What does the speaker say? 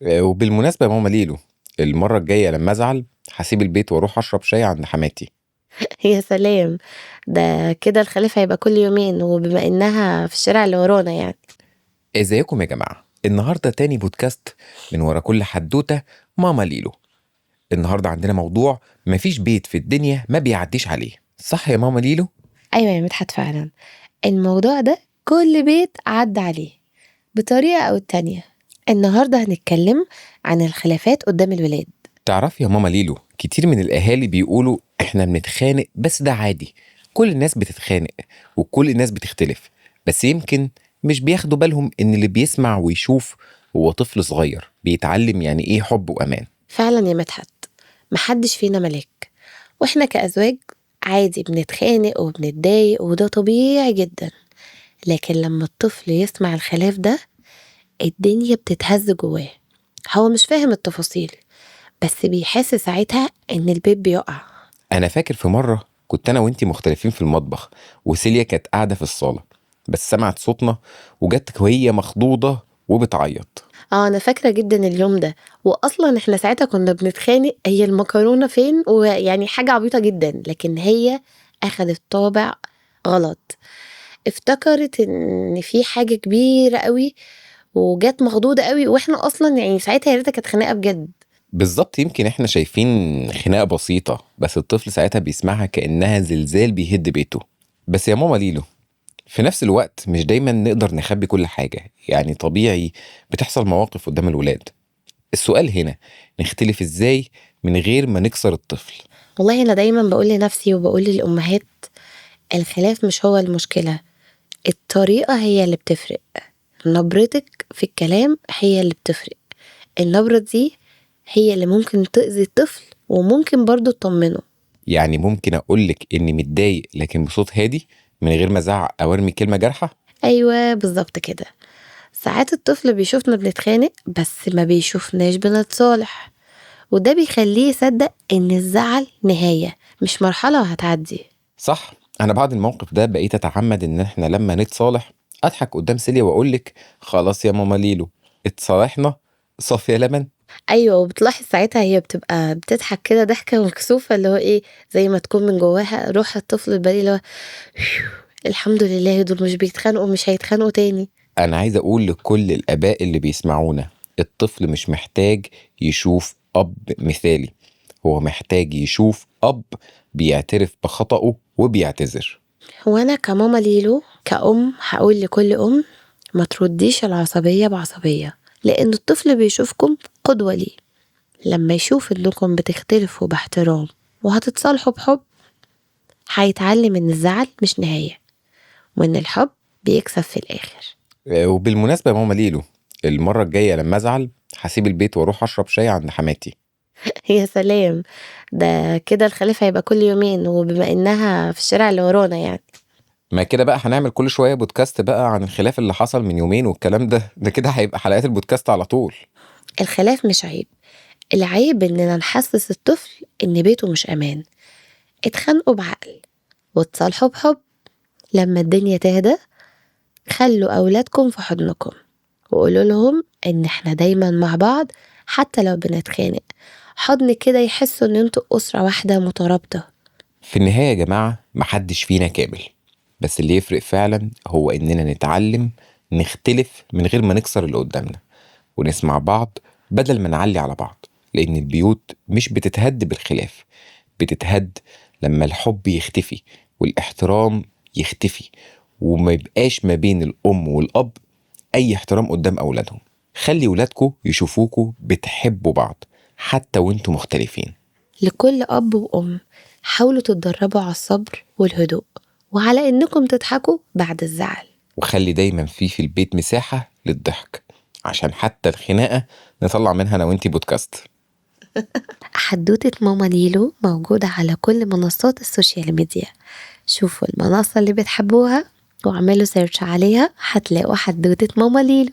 وبالمناسبة يا ماما ليلو، المرة الجاية لما أزعل هسيب البيت وأروح أشرب شاي عند حماتي. يا سلام! ده كده الخليفة هيبقى كل يومين، وبما إنها في الشارع اللي ورانا يعني. ازيكم يا جماعة؟ النهاردة تاني بودكاست من ورا كل حدوتة ماما ليلو. النهاردة عندنا موضوع مفيش بيت في الدنيا ما بيعديش عليه، صح يا ماما ليلو؟ أيوة يا مدحت، فعلا الموضوع ده كل بيت عدى عليه بطريقة أو التانية. النهاردة هنتكلم عن الخلافات قدام الولاد. تعرف يا ماما ليلو، كتير من الأهالي بيقولوا إحنا بنتخانق بس ده عادي. كل الناس بتتخانق وكل الناس بتختلف، بس يمكن مش بياخدوا بالهم إن اللي بيسمع ويشوف هو طفل صغير بيتعلم يعني إيه حب وأمان. فعلا يا مدحت، محدش فينا ملاك، واحنا كأزواج عادي بنتخانق وبنتضايق وده طبيعي جدا. لكن لما الطفل يسمع الخلاف ده الدنيا بتتهز جواه. هو مش فاهم التفاصيل، بس بيحس ساعتها ان البيت بيقع. أنا فاكر في مرة كنت أنا وإنتي مختلفين في المطبخ، وسيليا كانت قاعدة في الصالة بس سمعت صوتنا وجت وهي مخضوضة وبتعيط. انا فاكرة جدا اليوم ده، واصلا احنا ساعتها كنا بنتخانق هي المكرونة فين، ويعني حاجة عبيطة جدا، لكن هي اخدت طابع غلط. افتكرت ان في حاجة كبيرة قوي وجات مخضوضة قوي، واحنا اصلا يعني ساعتها يا ريتها كانت خناقة بجد. بالظبط، يمكن إحنا شايفين خناقة بسيطة بس الطفل ساعتها بيسمعها كأنها زلزال بيهد بيته. بس يا ماما ليلو، في نفس الوقت مش دايما نقدر نخبي كل حاجة، يعني طبيعي بتحصل مواقف قدام الولاد. السؤال هنا، نختلف ازاي من غير ما نكسر الطفل؟ والله انا دايما بقول لنفسي وبقول للامهات، الخلاف مش هو المشكلة، الطريقة هي اللي بتفرق. نبرتك في الكلام هي اللي بتفرق. النبرة دي هي اللي ممكن تأذي الطفل وممكن برضو تطمنه. يعني ممكن اقولك اني متضايق لكن بصوت هادي من غير ما ازعق او ارمي كلمة جارحة. أيوة بالظبط كده. ساعات الطفل بيشوفنا بنتخانق بس ما بيشوفناش بنتصالح، وده بيخليه يصدق إن الزعل نهاية مش مرحلة وهتعدي. صح، انا بعد الموقف ده بقيت اتعمد ان احنا لما نتصالح اضحك قدام سيليا واقولك خلاص يا ماما ليلو، اتصالحنا، صافي يا لبن. أيوة، وبتلاحظ ساعتها هي بتبقى بتضحك كده ضحكة مكسوفة، اللي هو إيه، زي ما تكون من جواها روح الطفل البريء اللي هو الحمد لله دول مش بيتخانقوا، مش هيتخانقوا تاني. انا عايز اقول لكل الاباء اللي بيسمعونا، الطفل مش محتاج يشوف اب مثالي، هو محتاج يشوف اب بيعترف بخطأه وبيعتذر. وانا كماما ليلو كأم هقول لكل أم، ما ترديش العصبية بعصبية، لأن الطفل بيشوفكم قدوة ليه. لما يشوف انكم بتختلفوا باحترام وهتتصالحوا بحب، هيتعلم ان الزعل مش نهاية، وان الحب بيكسب في الآخر. وبالمناسبة يا ماما ليلو، المرة الجاية لما ازعل هسيب البيت واروح اشرب شاي عند حماتي. يا سلام! ده كده الخليفة هيبقى كل يومين، وبما انها في الشارع اللي ورانا يعني. ما كده بقى هنعمل كل شوية بودكاست بقى عن الخلاف اللي حصل من يومين والكلام ده كده هيبقى حلقات البودكاست على طول. الخلاف مش عيب، العيب اننا نحسس الطفل ان بيته مش امان. اتخانقوا بعقل وتصالحوا بحب. لما الدنيا تهدى خلوا أولادكم في حضنكم، وقولوا لهم إن إحنا دايما مع بعض حتى لو بنتخانق. حضن كده يحسوا إن انتوا أسرة واحدة مترابطة. في النهاية يا جماعة محدش فينا كامل، بس اللي يفرق فعلا هو إننا نتعلم نختلف من غير ما نكسر اللي قدامنا، ونسمع بعض بدل ما نعلي على بعض، لأن البيوت مش بتتهد بالخلاف، بتتهد لما الحب يختفي والاحترام يختفي، وما يبقاش ما بين الأم والأب أي احترام قدام أولادهم. خلي ولادكوا يشوفوكوا بتحبوا بعض حتى وانتوا مختلفين. لكل أب وأم، حاولوا تتدربوا على الصبر والهدوء، وعلى إنكم تضحكوا بعد الزعل. وخلي دايما في البيت مساحة للضحك، عشان حتى الخناقة نطلع منها أنا وانتي بودكاست. حدوتة ماما ليلو موجودة على كل منصات السوشيال ميديا. شوفوا المنصة اللي بتحبوها واعملوا سيرش عليها، هتلاقوا حدوتة ماما ليلو.